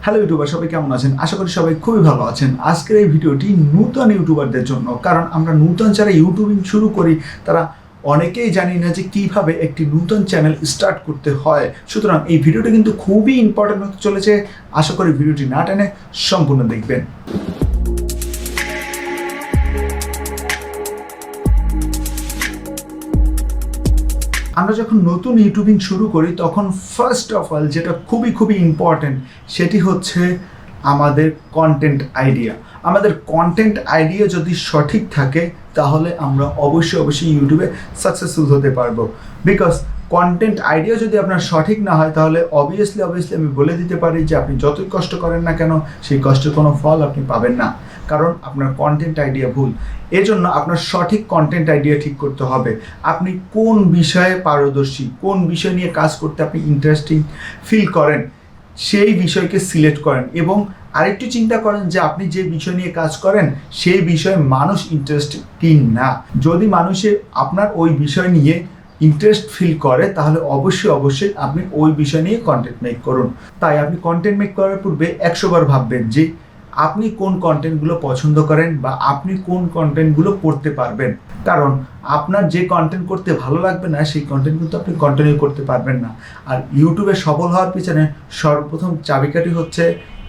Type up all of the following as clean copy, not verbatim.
Hello YouTuber, সবাই কেমন আছেন? আশা করি সবাই খুবই ভালো আছেন। আজকের এই ভিডিওটি নূতন ইউটিউবারদের জন্য, কারণ আমরা নূতন যারা ইউটিউবিং শুরু করি তারা অনেকেই জানি না যে কিভাবে একটি নূতন চ্যানেল স্টার্ট করতে হয়। সুতরাং এই ভিডিওটি কিন্তু খুবই ইম্পর্টেন্ট হতে চলেছে। আশা করি ভিডিওটি না টেনে সম্পূর্ণ দেখবেন। আমরা যখন নতুন ইউটিউবিং শুরু করি তখন ফার্স্ট অফ অল যেটা খুবই ইম্পর্টেন্ট সেটি হচ্ছে আমাদের কন্টেন্ট আইডিয়া। আমাদের কন্টেন্ট আইডিয়া যদি সঠিক থাকে তাহলে আমরা অবশ্যই ইউটিউবে সাকসেসফুল হতে পারবো। বিকজ কন্টেন্ট আইডিয়া যদি আপনার সঠিক না হয় তাহলে অবভিয়াসলি আমি বলে দিতে পারি যে আপনি যতই কষ্ট করেন না কেন সেই কষ্টের কোনো ফল আপনি পাবেন না, কারণ আপনার কন্টেন্ট আইডিয়া ভুল। এজন্য আপনার সঠিক কন্টেন্ট আইডিয়া ঠিক করতে হবে। আপনি কোন বিষয়ে পারদর্শী, কোন বিষয় নিয়ে কাজ করতে আপনি ইন্টারেস্টিং ফিল করেন সেই বিষয়কে সিলেক্ট করেন, এবং আরেকটু চিন্তা করেন যে আপনি যে বিষয় নিয়ে কাজ করেন সেই বিষয়ে মানুষ ইন্টারেস্টেড কি না। যদি মানুষের আপনার ওই বিষয় নিয়ে ইন্টারেস্ট ফিল করে তাহলে অবশ্যই আপনি ওই বিষয় নিয়ে কন্টেন্ট মেক করুন। তাই আপনি কন্টেন্ট মেক করার পূর্বে 100 বার ভাববেন যে আপনি কোন কন্টেন্টগুলো পছন্দ করেন বা আপনি কোন কন্টেন্টগুলো করতে পারবেন। কারণ আপনার যে কন্টেন্ট করতে ভালো লাগবে না সেই কন্টেন্ট কিন্তু আপনি কন্টিনিউ করতে পারবেন না। আর ইউটিউবে সফল হওয়ার পিছনে সর্বপ্রথম চাবিকাঠি হচ্ছে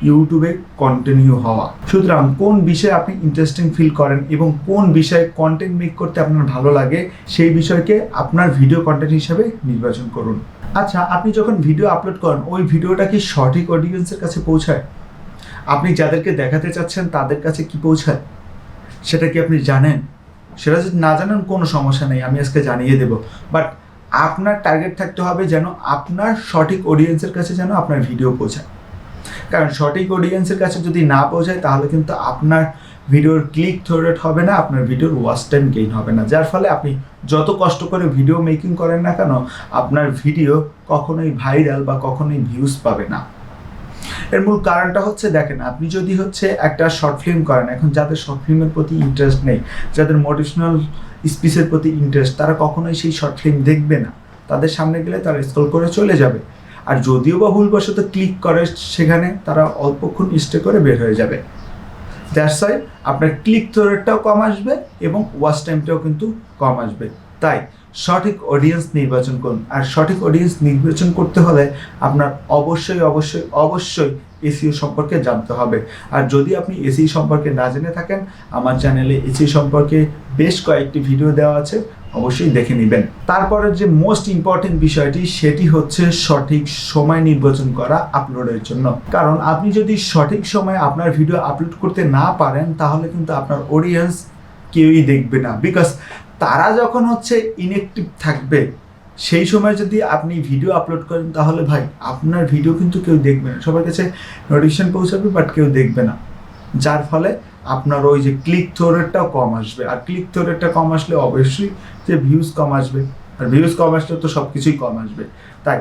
ইউটিউবে কন্টিনিউ হওয়া। সুতরাং কোন বিষয়ে আপনি ইন্টারেস্টিং ফিল করেন এবং কোন বিষয়ে কন্টেন্ট মেক করতে আপনার ভালো লাগে সেই বিষয়কে আপনার ভিডিও কন্টেন্ট হিসেবে নির্বাচন করুন। আচ্ছা, আপনি যখন ভিডিও আপলোড করেন ওই ভিডিওটা কি সঠিক অডিয়েন্সের কাছে পৌঁছায়? আপনি যাদেরকে দেখাতে চাচ্ছেন তাদের কাছে কি পৌঁছায় সেটা কি আপনি জানেন? সেটা যদি না জানেন কোনো সমস্যা নেই, আমি আজকে জানিয়ে দেব। বাট আপনার টার্গেট থাকতে হবে যেন আপনার সঠিক অডিয়েন্সের কাছে যেন আপনার ভিডিও পৌঁছায়। কারণ সঠিক অডিয়েন্সের কাছে যদি না পৌঁছায় তাহলে কিন্তু আপনার ভিডিওর ক্লিক থ্রু রেট হবে না, আপনার ভিডিওর ওয়াচ টাইম গেইন হবে না, যার ফলে আপনি যত কষ্ট করে ভিডিও মেকিং করেন না কেন আপনার ভিডিও কখনোই ভাইরাল বা কখনোই ভিউজ পাবে না। এর মূল কারণটা হচ্ছে, দেখেন, আপনি যদি একটা শর্ট ফিল্ম করেন, এখন যাদের শর্ট ফিল্মের প্রতি ইন্টারেস্ট নেই, যাদের মোটিভেশনাল স্পিচের প্রতি ইন্টারেস্ট, তারা কখনোই সেই শর্ট ফিল্ম দেখবে না। তাদের সামনে গেলে তারা স্ক্রল করে চলে যাবে, আর যদিও বা ভুলবশত ক্লিক করে সেখানে তারা অল্পক্ষণ স্টে করে বের হয়ে যাবে। দ্যাটস ওয়াই আপনার ক্লিক থ্রু রেটটাও কম আসবে এবং ওয়াচ টাইমটাও কিন্তু কম আসবে। তাই সঠিক অডিয়েন্স নির্বাচন করুন। আর সঠিক অডিয়েন্স নির্বাচন করতে হলে আপনার অবশ্যই এসইও সম্পর্কে জানতে হবে। আর যদি আপনি এসইও সম্পর্কে না জেনে থাকেন, আমার চ্যানেলে এসইও সম্পর্কে বেশ কয়েকটি ভিডিও দেওয়া আছে, অবশ্যই দেখে নেবেন। তারপরে যে মোস্ট ইম্পর্টেন্ট বিষয়টি সেটি হচ্ছে সঠিক সময় নির্বাচন করা আপলোডের জন্য। কারণ আপনি যদি সঠিক সময়ে আপনার ভিডিও আপলোড করতে না পারেন তাহলে কিন্তু আপনার অডিয়েন্স কেউই দেখবে না। বিকজ তারা যখন ইনঅ্যাক্টিভ থাকবে সেই সময় যদি আপনি ভিডিও আপলোড করেন তাহলে ভাই আপনার ভিডিও কিন্তু কেউ দেখবে না, সবার কাছে নোটিফিকেশন পৌঁছাবে বাট কেউ দেখবে না, যার ফলে আপনার ওই যে ক্লিক থ্রু রেটটাও কম আসবে। আর ক্লিক থ্রু রেটটা কম আসলে অবশ্যই যে ভিউজ কম আসবে, আর ভিউজ কম আসলে তো সব কিছুই কম আসবে। তাই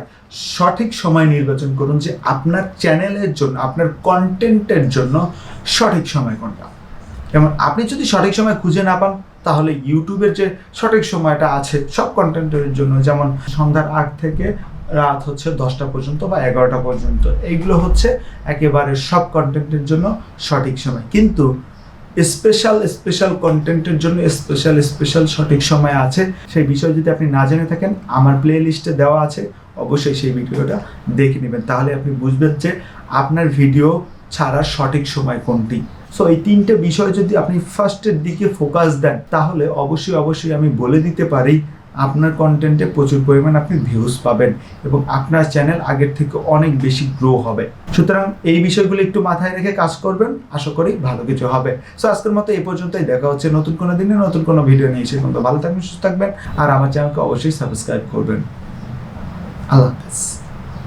সঠিক সময় নির্বাচন করুন যে আপনার চ্যানেলের জন্য, আপনার কন্টেন্টের জন্য সঠিক সময় কোনটা। যেমন আপনি যদি সঠিক সময় খুঁজে না পান তাহলে ইউটিউবের যে সঠিক সময়টা আছে সব কন্টেন্টের জন্য, যেমন সন্ধ্যার 8 থেকে রাত 10টা পর্যন্ত বা 11টা পর্যন্ত, এইগুলো একেবারে সব কন্টেন্টের জন্য সঠিক সময়। কিন্তু স্পেশাল কন্টেন্টের জন্য স্পেশাল সঠিক সময় আছে। সেই বিষয় যদি আপনি না জেনে থাকেন আমার প্লে লিস্টে দেওয়া আছে, অবশ্যই সেই ভিডিওটা দেখে নেবেন, তাহলে আপনি বুঝবেন যে আপনার ভিডিও ছাড়ার সঠিক সময় কোনটি। সো এই 3টে বিষয় যদি আপনি ফার্স্টের দিকে ফোকাস দেন তাহলে অবশ্যই আমি বলে দিতে পারি আপনার কন্টেন্টে প্রচুর পরিমাণ আপনি ভিউজ পাবেন এবং আপনার চ্যানেল আগের থেকে অনেক বেশি গ্রো হবে। সুতরাং এই বিষয়গুলো একটু মাথায় রেখে কাজ করবেন, আশা করি ভালো কিছু হবে। সো আজকের মতো এই পর্যন্তই, দেখা হচ্ছে নতুন কোনো দিনে নতুন কোনো ভিডিও নিয়ে। সেই পর্যন্ত ভালো থাকবেন, সুস্থ থাকবেন, আর আমার চ্যানেলকে অবশ্যই সাবস্ক্রাইব করবেন। আল্লাহ হাফেজ।